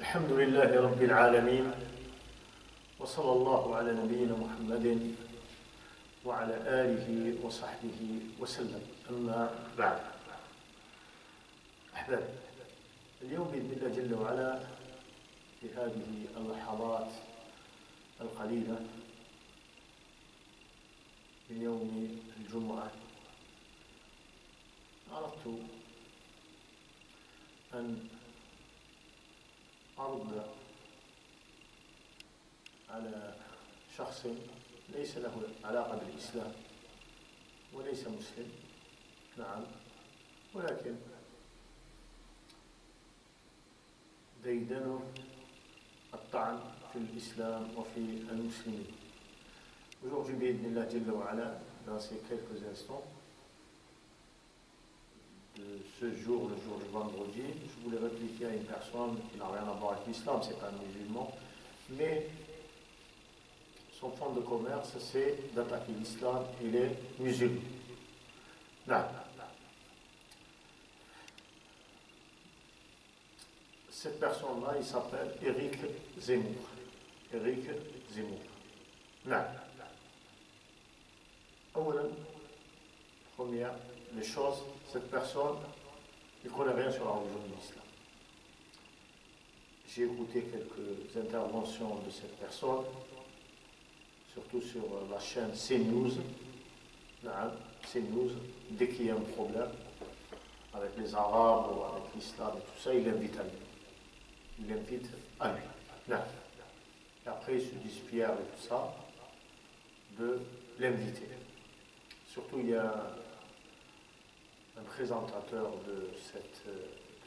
الحمد لله رب العالمين وصلى الله على نبينا محمد وعلى آله وصحبه وسلم. أما بعد، أحبابي، اليوم بإذن الله جل وعلا في هذه اللحظات القليلة من يوم الجمعة أردت أن أرد على شخص ليس له علاقة بالإسلام وليس مسلم، نعم، ولكن ديدنه الطعن في الإسلام وفي المسلمين. Aujourd'hui, bi'idhnillah Jalla wa Ala, dans ces quelques instants de ce jour, le jour du vendredi, je voulais répliquer à une personne qui n'a rien à voir avec l'islam, c'est un musulman, mais son fonds de commerce, c'est d'attaquer l'islam et les musulmans. Non. Cette personne-là, il s'appelle Éric Zemmour. Éric Zemmour. Non. Première les choses, cette personne, il ne connaît rien sur la religion de l'islam. J'ai écouté quelques interventions de cette personne, surtout sur la chaîne CNews. CNews, dès qu'il y a un problème avec les Arabes ou avec l'islam et tout ça, il invite à lui. Il invite à lui. Et après, il se dispire avec tout ça de l'inviter. Surtout, il y a un présentateur de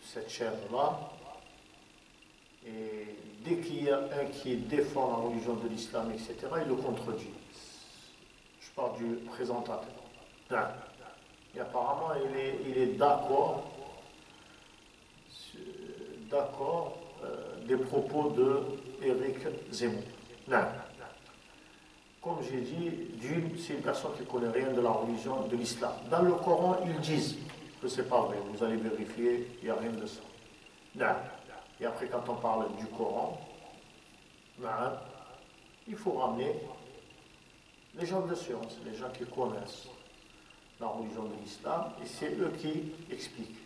cette chaîne-là, et dès qu'il y a un qui défend la religion de l'islam, etc., il le contredit. Je parle du présentateur. Et apparemment, il est d'accord des propos de Éric Zemmour. Comme j'ai dit, c'est une personne qui ne connaît rien de la religion de l'islam. Dans le Coran, ils disent que ce n'est pas vrai. Vous allez vérifier, il n'y a rien de ça. Et après, quand on parle du Coran, il faut ramener les gens de science, les gens qui connaissent la religion de l'islam, et c'est eux qui expliquent.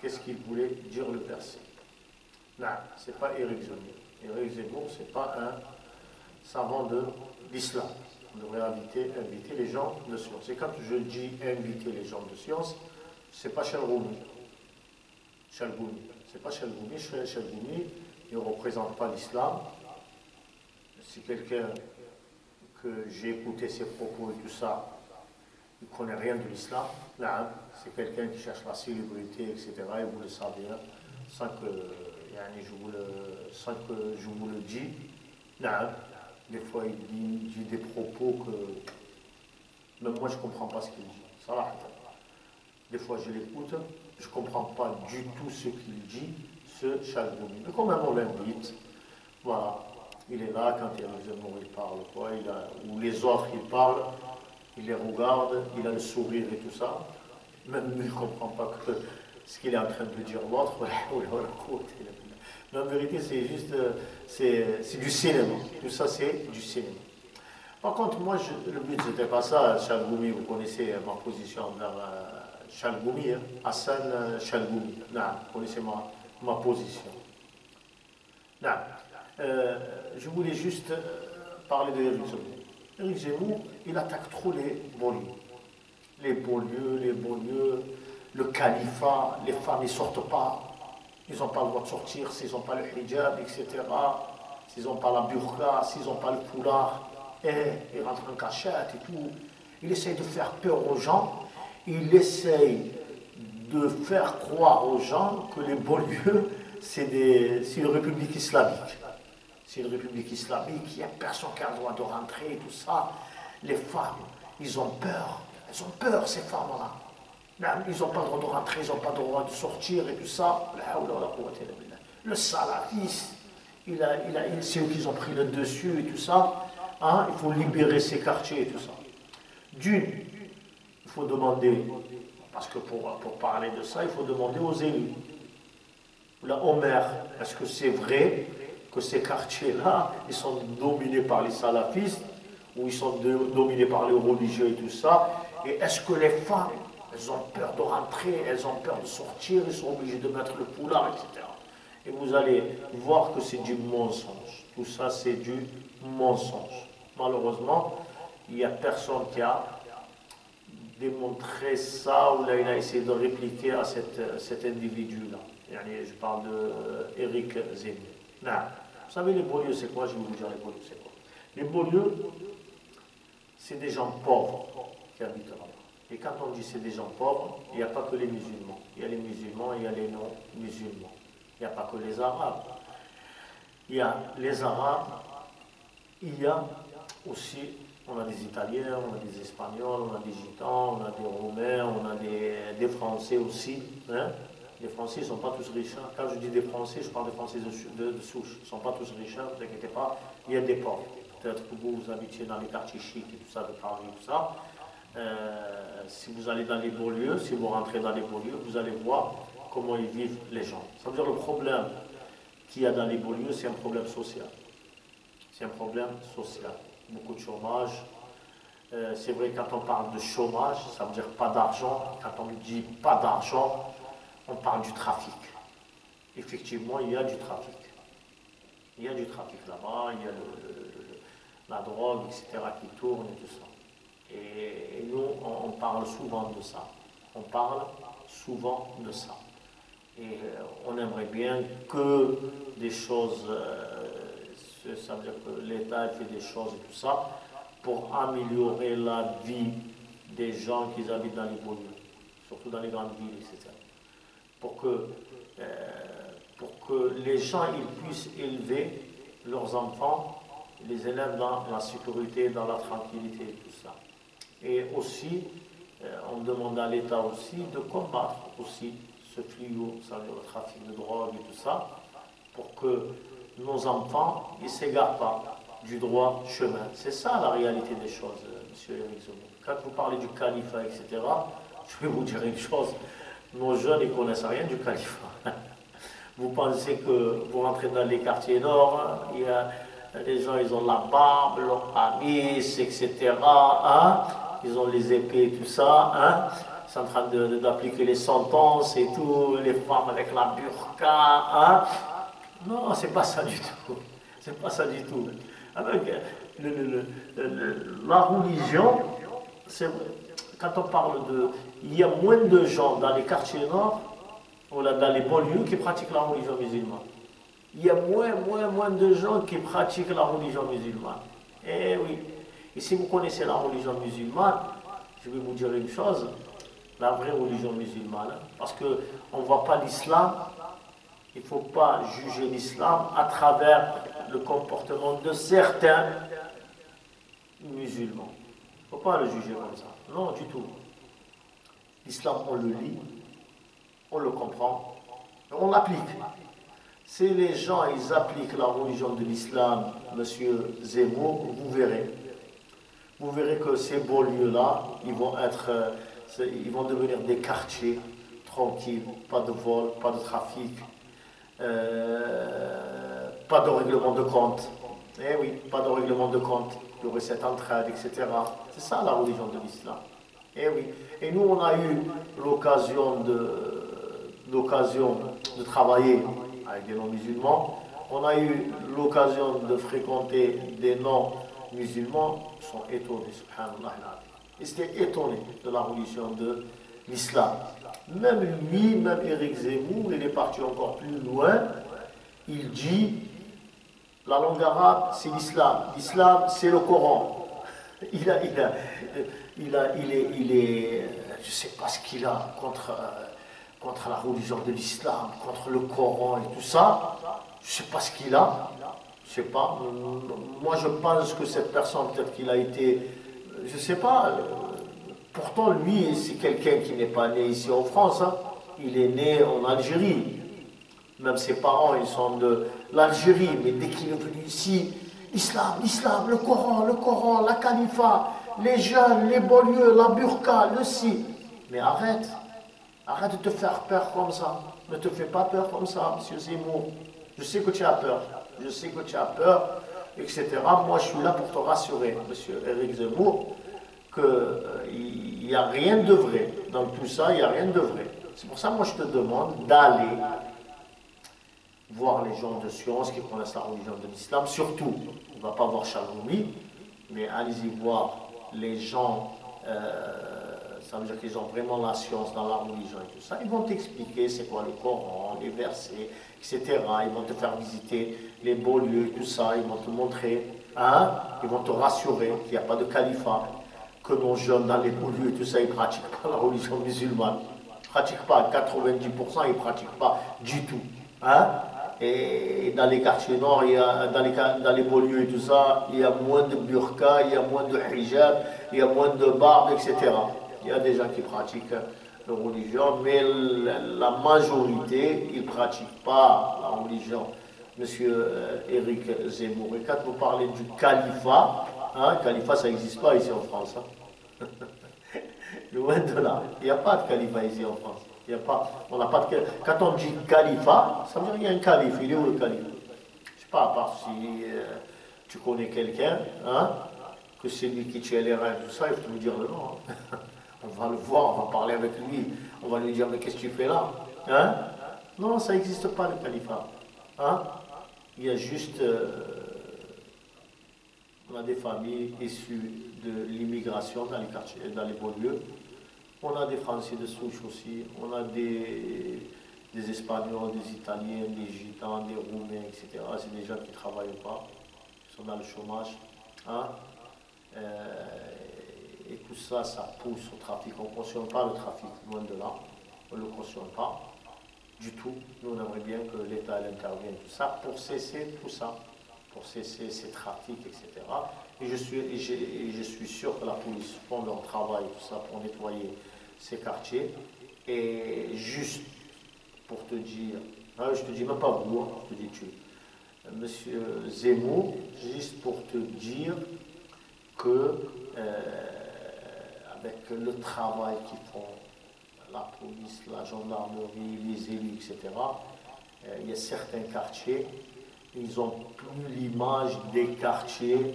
Qu'est-ce qu'il voulait dire le verset. Ce n'est pas Éric Zemmour. Éric Zemmour, ce n'est pas un savant de l'islam. On devrait inviter les gens de science. Et quand je dis inviter les gens de science, ce n'est pas Chalgoumi. C'est pas Chalgoumi. Chalgoumi, il ne représente pas l'islam. C'est quelqu'un que j'ai écouté ses propos et tout ça, il ne connaît rien de l'islam. C'est quelqu'un qui cherche la célébrité, etc. Et vous le savez, sans que je vous le dise. Des fois, il dit des propos que même moi, je ne comprends pas ce qu'il dit. Ça va. Des fois, je l'écoute, je ne comprends pas du tout ce qu'il dit, ce Chalgoumi. Mais quand même, on l'invite. Voilà. Il est là quand Éric Zemmour il parle, ou les autres ils parlent, il les regarde, il a le sourire et tout ça. Même lui, il ne comprend pas ce qu'il est en train de dire l'autre. Mais en vérité, c'est juste, c'est du cinéma. Tout ça, c'est du cinéma. Par contre, moi, le but, c'était pas ça. Chalgoumi, vous connaissez ma position envers Chalgoumi, Hassan Chalgoumi. Vous connaissez ma position. Je voulais juste parler de Éric Zemmour. Éric Zemmour, il attaque trop les banlieues. Les banlieues, le califat, les femmes, ils ne sortent pas. Ils n'ont pas le droit de sortir s'ils n'ont pas le hijab, etc. S'ils n'ont pas la burqa, s'ils n'ont pas le foulard. Ils rentrent en cachette et tout. Il essaye de faire peur aux gens. Il essaye de faire croire aux gens que les banlieues, c'est une république islamique. C'est une république islamique, il n'y a personne qui a le droit de rentrer et tout ça. Les femmes, ils ont peur. Elles ont peur, ces femmes-là. Ils n'ont pas le droit de rentrer, ils n'ont pas le droit de sortir et tout ça. Le salafiste, c'est eux qui ont pris le dessus et tout ça. Il faut libérer ces quartiers et tout ça. D'une, il faut demander, parce que pour parler de ça, il faut demander aux élus. la Omer, est-ce que c'est vrai que ces quartiers-là, ils sont dominés par les salafistes, ou ils sont dominés par les religieux et tout ça? Et est-ce que les femmes, elles ont peur de rentrer, elles ont peur de sortir, elles sont obligées de mettre le foulard, etc. Et vous allez voir que c'est du mensonge. Tout ça, c'est du mensonge. Malheureusement, il n'y a personne qui a démontré ça, ou là, il a essayé de répliquer à cet individu-là. Je parle d'Éric Zemmour. Vous savez, les banlieues, c'est quoi? Je vais vous dire les banlieues, c'est quoi? Les banlieues, c'est des gens pauvres qui habitent là-bas. Et quand on dit c'est des gens pauvres, il n'y a pas que les musulmans. Il y a les musulmans, il y a les non-musulmans. Il n'y a pas que les Arabes. Il y a les Arabes, il y a aussi, on a des Italiens, on a des Espagnols, on a des Gitans, on a des Roumains, on a des Français aussi. Hein? Les Français ne sont pas tous riches. Hein. Quand je dis des Français, je parle des Français de souche. Ils ne sont pas tous riches, ne vous inquiétez pas. Il y a des pauvres. Peut-être que vous habitiez dans les quartiers chics et tout ça, de Paris et tout ça. Si vous allez dans les banlieues, si vous rentrez dans les banlieues, vous allez voir comment ils vivent les gens. Ça veut dire le problème qu'il y a dans les banlieues, c'est un problème social. C'est un problème social. Beaucoup de chômage. C'est vrai, quand on parle de chômage, ça veut dire pas d'argent. Quand on dit pas d'argent, on parle du trafic. Effectivement, il y a du trafic. Il y a du trafic là-bas, il y a la drogue, etc., qui tourne et tout ça. Et nous, on parle souvent de ça. On parle souvent de ça. Et on aimerait bien que des choses, ça veut dire que l'État fait des choses et tout ça, pour améliorer la vie des gens qui habitent dans les banlieues, surtout dans les grandes villes, etc. Pour que les gens ils puissent élever leurs enfants, les élèves dans la sécurité, dans la tranquillité et tout ça. Et aussi, on demande à l'État aussi de combattre aussi ce fléau, ça veut dire le trafic de drogue et tout ça, pour que nos enfants ne s'égarent pas du droit chemin. C'est ça la réalité des choses, monsieur Éric Zemmour. Quand vous parlez du califat, etc., je vais vous dire une chose, nos jeunes ne connaissent rien du califat. Vous pensez que vous rentrez dans les quartiers nord, il y a les gens, ils ont la barbe, leur amis, etc. Hein? Ils ont les épées et tout ça. Hein? Ils sont en train d'appliquer les sentences et tout, les femmes avec la burqa. Hein? Non, c'est pas ça du tout. C'est pas ça du tout. Avec la religion, quand on parle de... Il y a moins de gens dans les quartiers nord ou dans les banlieues qui pratiquent la religion musulmane. Il y a moins de gens qui pratiquent la religion musulmane. Eh oui. Et si vous connaissez la religion musulmane, je vais vous dire une chose, la vraie religion musulmane, parce qu'on ne voit pas l'islam, il ne faut pas juger l'islam à travers le comportement de certains musulmans. Il ne faut pas le juger comme ça. Non, du tout. L'islam, on le lit, on le comprend, et on l'applique. Si les gens, ils appliquent la religion de l'islam, monsieur Zemmour, vous verrez. Vous verrez que ces banlieues-là, ils vont devenir des quartiers tranquilles, pas de vol, pas de trafic, pas de règlement de compte. Eh oui, pas de règlement de compte. Il y aurait cette entraide, etc. C'est ça la religion de l'islam. Eh oui. Et nous, on a eu l'occasion de travailler avec des non-musulmans. On a eu l'occasion de fréquenter des non-musulmans. Ils sont étonnés, subhanallah. Ils étaient étonnés de la religion de l'islam. Même lui, même Éric Zemmour, il est parti encore plus loin. Il dit, la langue arabe, c'est l'islam. L'islam, c'est le Coran. Il est, je ne sais pas ce qu'il a contre la religion de l'islam, contre le Coran et tout ça. Je ne sais pas ce qu'il a. Je sais pas. Moi, je pense que cette personne, peut-être qu'il a été, je ne sais pas. Pourtant, lui, c'est quelqu'un qui n'est pas né ici en France. Hein. Il est né en Algérie. Même ses parents, ils sont de l'Algérie. Mais dès qu'il est venu ici, l'islam, le Coran, la califat, les jeunes, les banlieues, la burqa, le si. Mais arrête. Arrête de te faire peur comme ça. Ne te fais pas peur comme ça, monsieur Zemmour. Je sais que tu as peur. Je sais que tu as peur, etc. Moi, je suis là pour te rassurer, monsieur Éric Zemmour, qu'il n'y a rien de vrai. Dans tout ça, il n'y a rien de vrai. C'est pour ça, moi, je te demande d'aller voir les gens de science qui connaissent la religion de l'islam. Surtout, on ne va pas voir Chaloumi, mais allez-y voir les gens, ça veut dire qu'ils ont vraiment la science dans la religion et tout ça. Ils vont t'expliquer c'est quoi le Coran, les versets, etc. Ils vont te faire visiter les beaux lieux et tout ça. Ils vont te montrer, hein, ils vont te rassurer qu'il n'y a pas de califat, que nos jeunes dans les beaux lieux et tout ça, ils ne pratiquent pas la religion musulmane. Ils ne pratiquent pas, 90%, ils ne pratiquent pas du tout. Hein? Et dans les quartiers nord, dans les beaux lieux et tout ça, il y a moins de burqa, il y a moins de hijab, il y a moins de barbe, etc. Il y a des gens qui pratiquent la religion, mais la majorité, ils ne pratiquent pas la religion. Monsieur Éric Zemmour. Et quand vous parlez du califat, hein, califat, ça n'existe pas ici en France. Hein. Loin de là. Il n'y a pas de califat ici en France. Il y a pas, on n'a pas de, quand on dit califat, ça veut dire qu'il y a un calife. Il est où le calife? Je ne sais pas, à part si tu connais quelqu'un, hein, que c'est lui qui tient les reins, tout ça, il faut me dire le nom. Hein. On va le voir, on va parler avec lui, on va lui dire mais qu'est-ce que tu fais là? Hein? Non, ça n'existe pas le califat. Hein? Il y a juste, on a des familles issues de l'immigration dans les quartiers, dans les beaux lieux. On a des Français de souche aussi, on a des Espagnols, des Italiens, des Gitans, des Roumains, etc. C'est des gens qui ne travaillent pas, qui sont dans le chômage. Hein? Et tout ça, ça pousse au trafic. On ne cautionne pas le trafic, loin de là. On ne le cautionne pas du tout. Nous, on aimerait bien que l'État intervienne, tout ça, pour cesser tout ça, pour cesser ces trafics, etc. Et je suis sûr que la police font leur travail, tout ça, pour nettoyer ces quartiers. Et juste pour te dire, hein, je te dis même pas vous, hein, je te dis tu, monsieur Zemmour, juste pour te dire que avec le travail qu'ils font, la police, la gendarmerie, les élus, etc., il y a certains quartiers, ils n'ont plus l'image des quartiers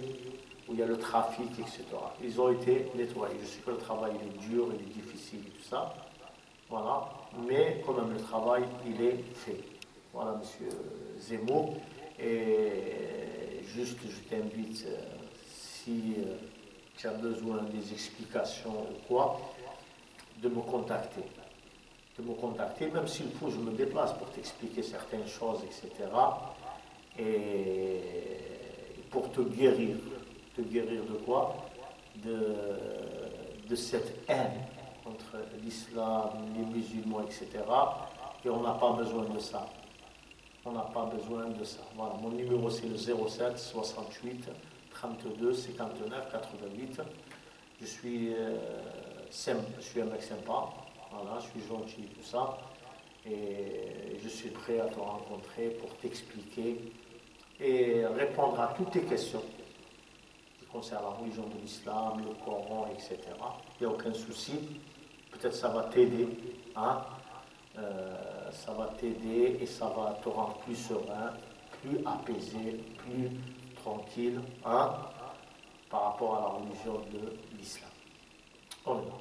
où il y a le trafic, etc. Ils ont été nettoyés. Je sais que le travail il est dur, il est difficile et tout ça. Voilà. Mais quand même, le travail, il est fait. Voilà, monsieur Zemmour. Et juste, je t'invite, si tu as besoin des explications ou quoi, de me contacter. De me contacter, même s'il faut, je me déplace pour t'expliquer certaines choses, etc. Et pour te guérir. Te guérir de quoi? De cette haine entre l'islam, les musulmans, etc. Et on n'a pas besoin de ça. On n'a pas besoin de ça. Voilà, mon numéro c'est le 07 68 32 59 88. Je suis un mec sympa. Voilà, je suis gentil, tout ça. Et je suis prêt à te rencontrer pour t'expliquer et répondre à toutes tes questions qui concernent la religion de l'islam, le Coran, etc. Il n'y a aucun souci. Peut-être ça va t'aider. Hein? Ça va t'aider et ça va te rendre plus serein, plus apaisé, plus tranquille, hein, par rapport à la religion de l'islam. On est là.